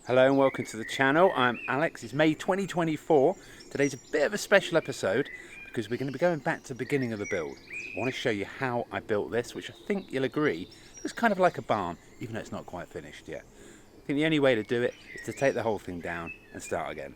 Hello and welcome to the channel. I'm Alex. It's May 2024. Today's a bit of a special episode because we're going to be going back to the beginning of the build. I want to show you how I built this, which I think you'll agree looks kind of like a barn, even though it's not quite finished yet. I think the only way to do it is to take the whole thing down and start again.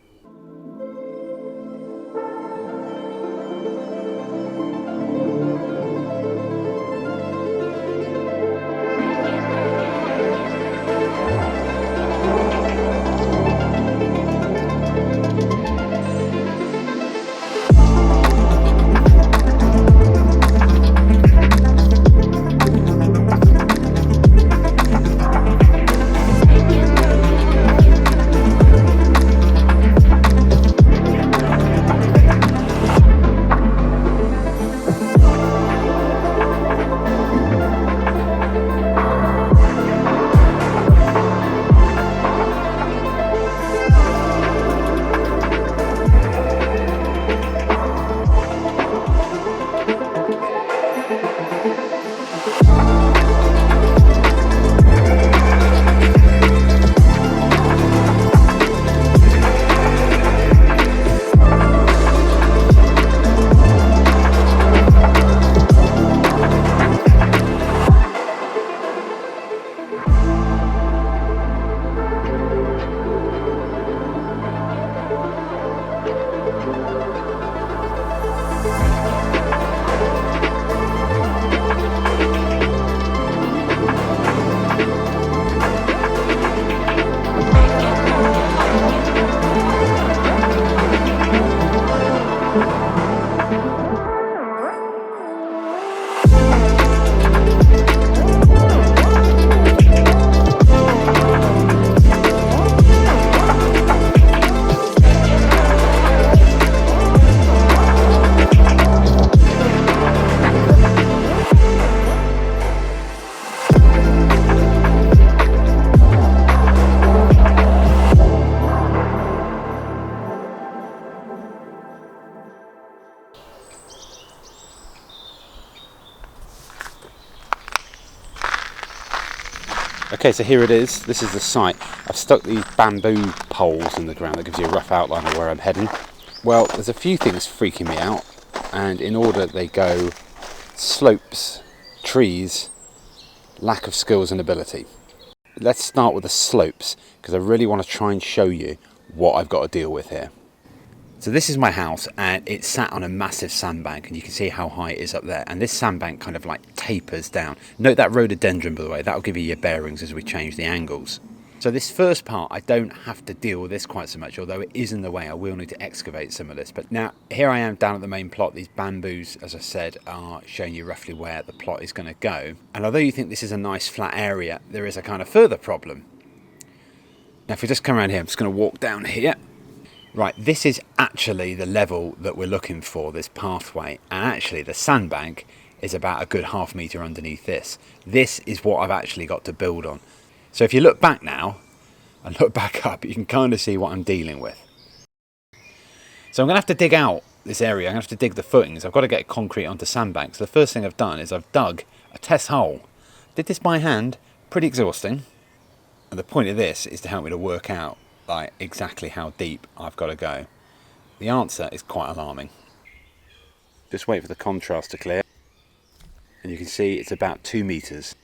Okay, so here it is. This is the site. I've stuck these bamboo poles in the ground that gives you a rough outline of where I'm heading. Well, there's a few things freaking me out, and in order they go slopes, trees, lack of skills and ability. Let's start with the slopes, because I really want to try and show you what I've got to deal with here. So this is my house, and it's sat on a massive sandbank, and you can see how high it is up there, and this sandbank kind of like tapers down. Note that rhododendron, by the way, that'll give you your bearings as we change the angles. So this first part, I don't have to deal with this quite so much, although it is in the way. I will need to excavate some of this. But now, here I am down at the main plot. These bamboos, as I said, are showing you roughly where the plot is going to go. And although you think this is a nice flat area, there is a kind of further problem. Now, if we just come around here, I'm just going to walk down here. Right, this is actually the level that we're looking for, this pathway, and actually the sandbank is about a good half metre underneath this. This is what I've actually got to build on. So if you look back now and look back up, you can kind of see what I'm dealing with. So I'm going to have to dig out this area, I'm going to have to dig the footings, I've got to get concrete onto sandbanks. So the first thing I've done is I've dug a test hole. Did this by hand, pretty exhausting, and the point of this is to help me to work out like exactly how deep I've got to go. The answer is quite alarming. Just wait for the contrast to clear, and you can see it's about 2 meters.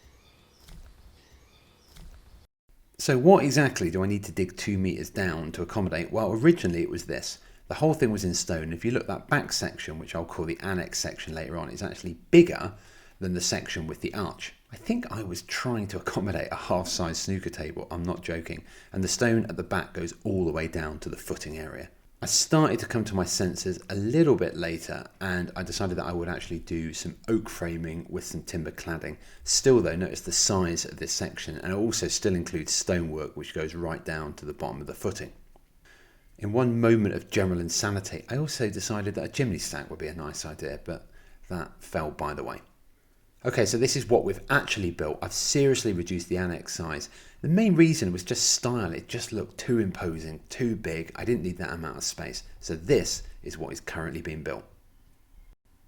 So what exactly do I need to dig 2 meters down to accommodate? Well, originally it was this. The whole thing was in stone. If you look, that back section, which I'll call the annex section later on, is actually bigger than the section with the arch. I think I was trying to accommodate a half-size snooker table, I'm not joking, and the stone at the back goes all the way down to the footing area. I started to come to my senses a little bit later, and I decided that I would actually do some oak framing with some timber cladding. Still though, notice the size of this section, and it also still includes stonework which goes right down to the bottom of the footing. In one moment of general insanity, I also decided that a chimney stack would be a nice idea, but that fell by the way. Okay, so this is what we've actually built. I've seriously reduced the annex size. The main reason was just style. It just looked too imposing, too big. I didn't need that amount of space. So this is what is currently being built.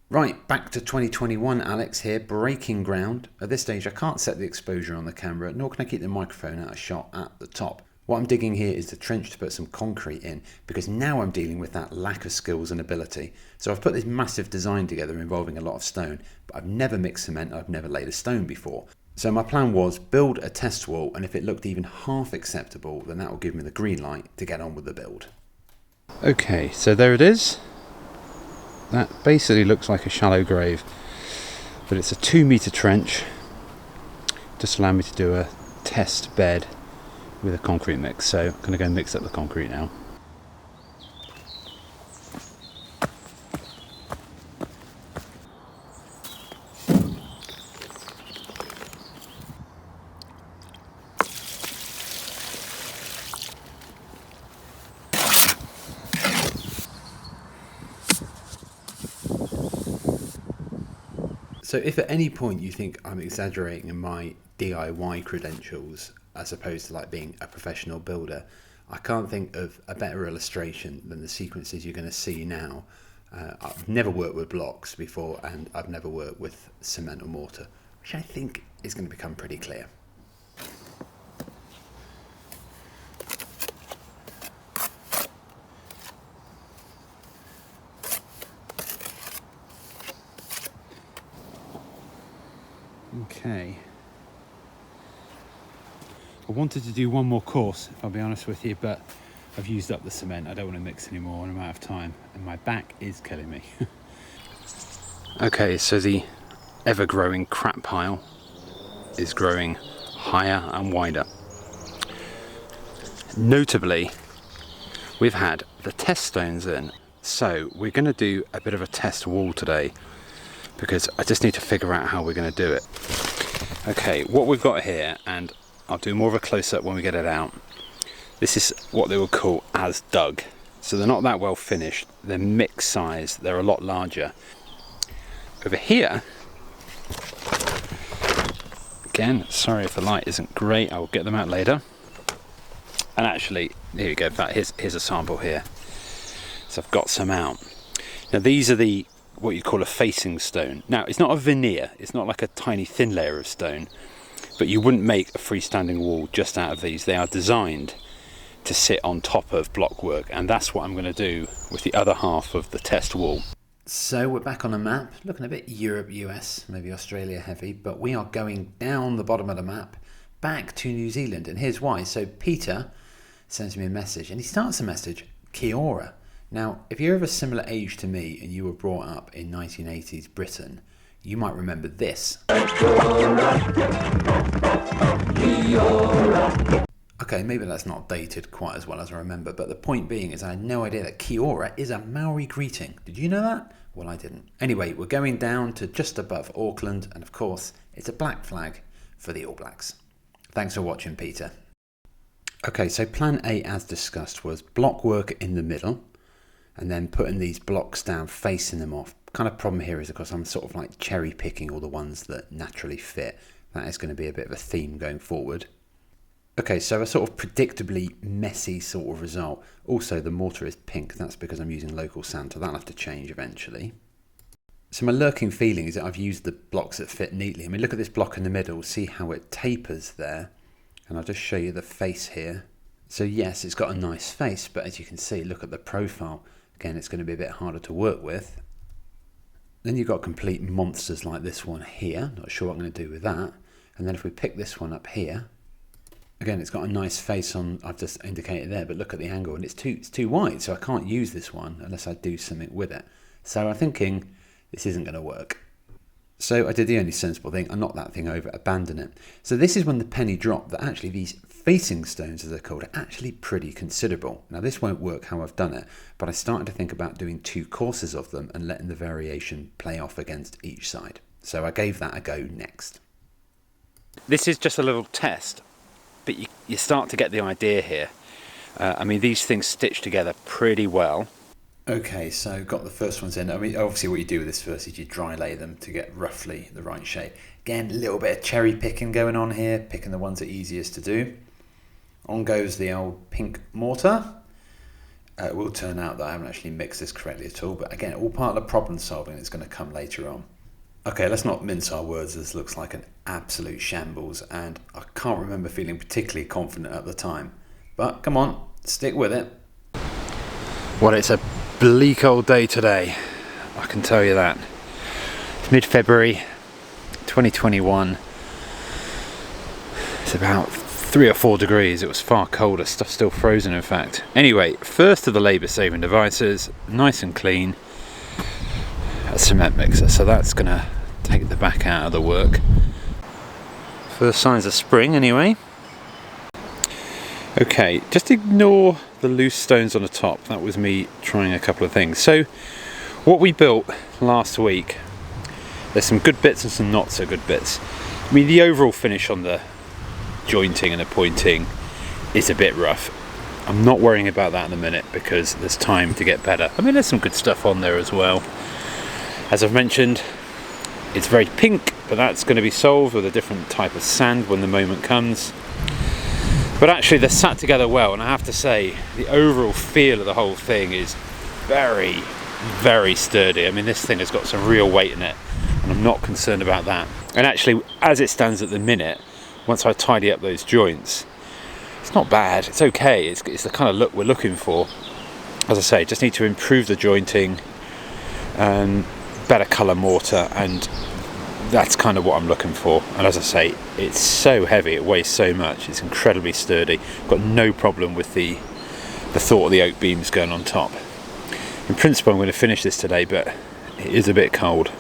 Right, back to 2021, Alex here, breaking ground. At this stage, I can't set the exposure on the camera, nor can I keep the microphone out of shot at the top. What I'm digging here is the trench to put some concrete in, because now I'm dealing with that lack of skills and ability. So I've put this massive design together involving a lot of stone, but I've never mixed cement, I've never laid a stone before. So my plan was build a test wall, and if it looked even half acceptable, then that will give me the green light to get on with the build. Okay, so there it is. That basically looks like a shallow grave, but it's a 2-metre trench. Just allow me to do a test bed with a concrete mix. So I'm going to go mix up the concrete now. So if at any point you think I'm exaggerating in my DIY credentials as opposed to like being a professional builder, I can't think of a better illustration than the sequences you're going to see now. I've never worked with blocks before, and I've never worked with cement or mortar, which I think is going to become pretty clear. Okay. I wanted to do one more course, if I'll be honest with you, but I've used up the cement. I don't want to mix anymore and I'm out of time, and my back is killing me. Okay, so the ever-growing crap pile is growing higher and wider. Notably, we've had the test stones in, so we're going to do a bit of a test wall today, because I just need to figure out how we're going to do it. Okay, what we've got here, and I'll do more of a close-up when we get it out. This is what they would call as dug. So they're not that well finished. They're mixed size. They're a lot larger. Over here, again, sorry if the light isn't great. I'll get them out later. And actually, here we go. In fact, here's a sample here. So I've got some out. Now these are the what you call a facing stone. Now it's not a veneer. It's not like a tiny thin layer of stone. But you wouldn't make a freestanding wall just out of these. They are designed to sit on top of block work, and that's what I'm going to do with the other half of the test wall. So we're back on a map, looking a bit Europe, US, maybe Australia heavy, but we are going down the bottom of the map back to New Zealand, and here's why. So Peter sends me a message, and he starts the message, Kia ora. Now, if you're of a similar age to me and you were brought up in 1980s Britain, you might remember this. Okay, maybe that's not dated quite as well as I remember, but the point being is I had no idea that Kia ora is a Maori greeting. Did you know that? Well, I didn't. Anyway, we're going down to just above Auckland, and of course, it's a black flag for the All Blacks. Thanks for watching, Peter. Okay, so plan A, as discussed, was block work in the middle, and then putting these blocks down, facing them off. Kind of problem here is, of course, I'm sort of like cherry picking all the ones that naturally fit. That is going to be a bit of a theme going forward. Okay, so a sort of predictably messy sort of result. Also, the mortar is pink. That's because I'm using local sand, so that'll have to change eventually. So my lurking feeling is that I've used the blocks that fit neatly. I mean, look at this block in the middle. See how it tapers there? And I'll just show you the face here. So yes, it's got a nice face, but as you can see, look at the profile. Again, it's going to be a bit harder to work with. Then you've got complete monsters like this one here. Not sure what I'm going to do with that. And then if we pick this one up here, again, it's got a nice face on, I've just indicated there, but look at the angle, and it's too wide, so I can't use this one unless I do something with it. So I'm thinking this isn't going to work. So I did the only sensible thing, I knocked that thing over, abandon it. So this is when the penny dropped that actually these facing stones, as they're called, are actually pretty considerable. Now this won't work how I've done it, but I started to think about doing 2 courses of them and letting the variation play off against each side. So I gave that a go next. This is just a little test, but you start to get the idea here. I mean, these things stitch together pretty well. Okay, so got the first ones in. I mean, obviously what you do with this first is you dry lay them to get roughly the right shape. Again, a little bit of cherry picking going on here, picking the ones that are easiest to do. On goes the old pink mortar. It will turn out that I haven't actually mixed this correctly at all, but again, all part of the problem solving that's going to come later on. Okay, let's not mince our words. This looks like an absolute shambles, and I can't remember feeling particularly confident at the time. But come on, stick with it. Well, it's a bleak old day today, I can tell you that. It's mid-February 2021. It's about 3 or 4 degrees. It was far colder, stuff's still frozen in fact. Anyway, first of the labour saving devices, nice and clean, a cement mixer, so that's going to take the back out of the work. First signs of spring anyway. Okay, just ignore the loose stones on the top. That was me trying a couple of things. So what we built last week, there's some good bits and some not so good bits. I mean, the overall finish on the jointing and the pointing is a bit rough. I'm not worrying about that in a minute because there's time to get better. I mean, there's some good stuff on there as well. As I've mentioned, it's very pink, but that's going to be solved with a different type of sand when the moment comes. But actually they're sat together well, and I have to say the overall feel of the whole thing is very, very sturdy. I mean, this thing has got some real weight in it, and I'm not concerned about that. And actually, as it stands at the minute, once I tidy up those joints, it's not bad, it's okay, it's the kind of look we're looking for. As I say, just need to improve the jointing, better colour mortar, and that's kind of what I'm looking for. And as I say, it's so heavy, it weighs so much, it's incredibly sturdy. Got no problem with the thought of the oak beams going on top. In principle, I'm going to finish this today, but it is a bit cold.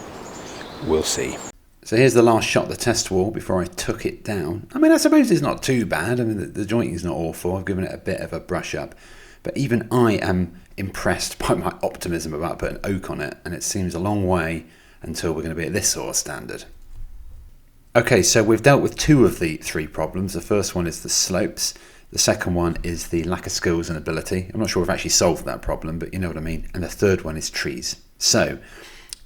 We'll see. So here's the last shot of the test wall before I took it down. I mean, I suppose it's not too bad. I mean, the jointing is not awful. I've given it a bit of a brush up. But even I am impressed by my optimism about putting oak on it, and it seems a long way until we're going to be at this sort of standard. Okay, so we've dealt with 2 of the 3 problems. The first one is the slopes. The second one is the lack of skills and ability. I'm not sure we've actually solved that problem, but you know what I mean. And the third one is trees. So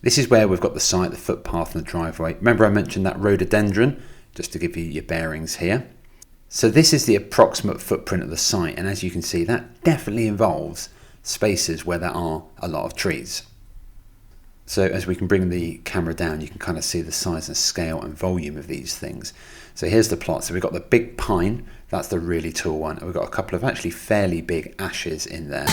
this is where we've got the site, the footpath and the driveway. Remember I mentioned that rhododendron, just to give you your bearings here. So this is the approximate footprint of the site, and as you can see, that definitely involves spaces where there are a lot of trees. So as we can bring the camera down, you can kind of see the size and scale and volume of these things. So here's the plot. So we've got the big pine, that's the really tall one. And we've got a couple of actually fairly big ashes in there,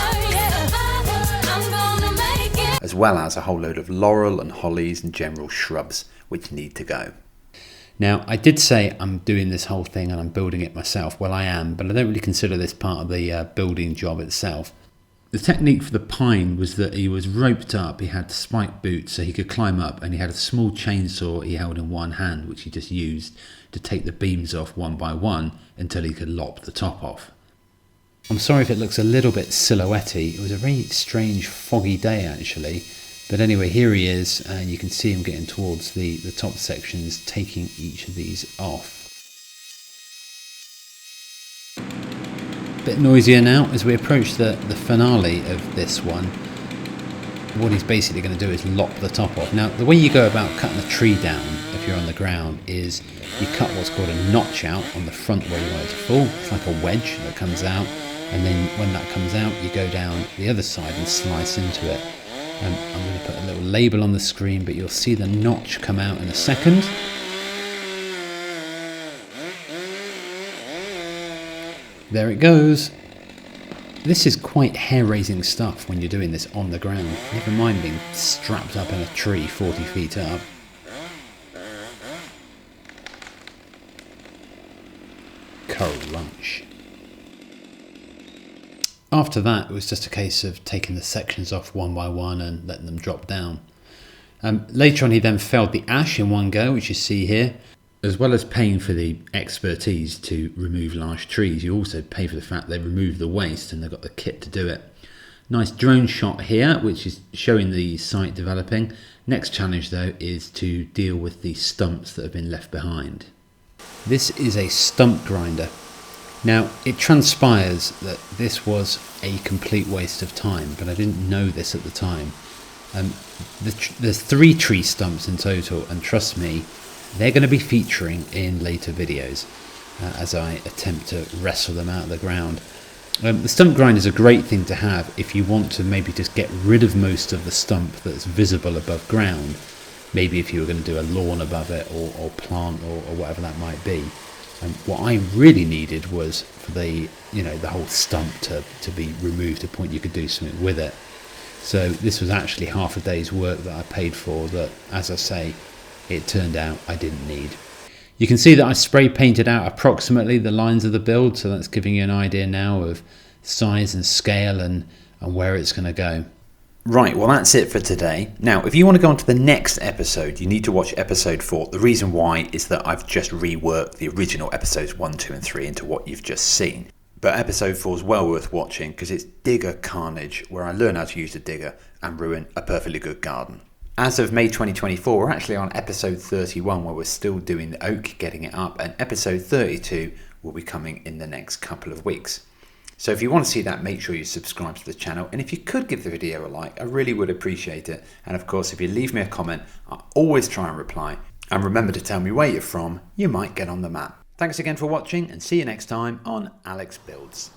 as well as a whole load of laurel and hollies and general shrubs which need to go. Now, I did say I'm doing this whole thing and I'm building it myself. Well, I am, but I don't really consider this part of the building job itself. The technique for the pine was that he was roped up, he had spiked boots so he could climb up, and he had a small chainsaw he held in one hand, which he just used to take the beams off one by one until he could lop the top off. I'm sorry if it looks a little bit silhouette-y. It was a very strange foggy day actually. But anyway, here he is, and you can see him getting towards the top sections, taking each of these off. A bit noisier now as we approach the finale of this one. What he's basically going to do is lop the top off. Now, the way you go about cutting a tree down if you're on the ground is you cut what's called a notch out on the front where you want it to fall. It's like a wedge that comes out, and then when that comes out, you go down the other side and slice into it. I'm going to put a little label on the screen, but you'll see the notch come out in a second. There it goes. This is quite hair-raising stuff when you're doing this on the ground, never mind being strapped up in a tree 40 feet up. Crunch. After that, it was just a case of taking the sections off one by one and letting them drop down. Later on, he then felled the ash in one go, which you see here. As well as paying for the expertise to remove large trees, you also pay for the fact they remove the waste and they've got the kit to do it. Nice drone shot here, which is showing the site developing. Next challenge, though, is to deal with the stumps that have been left behind. This is a stump grinder. Now, it transpires that this was a complete waste of time, but I didn't know this at the time. There's 3 tree stumps in total, and trust me, they're going to be featuring in later videos as I attempt to wrestle them out of the ground. The stump grinder is a great thing to have if you want to maybe just get rid of most of the stump that's visible above ground. Maybe if you were going to do a lawn above it or plant or whatever that might be. And what I really needed was for the whole stump to be removed to a point you could do something with it. So this was actually half a day's work that I paid for that, as I say, it turned out I didn't need. You can see that I spray painted out approximately the lines of the build, so that's giving you an idea now of size and scale and where it's going to go. Right, well that's it for today. Now, if you want to go on to the next episode, you need to watch episode 4. The reason why is that I've just reworked the original episodes 1, 2 and 3 into what you've just seen. But episode 4 is well worth watching because it's digger carnage, where I learn how to use a digger and ruin a perfectly good garden. As of May 2024, we're actually on episode 31, where we're still doing the oak, getting it up, and episode 32 will be coming in the next couple of weeks. So if you want to see that, make sure you subscribe to the channel, and if you could give the video a like, I really would appreciate it. And of course, if you leave me a comment, I always try and reply. And remember to tell me where you're from, you might get on the map. Thanks again for watching, and see you next time on Alex Builds.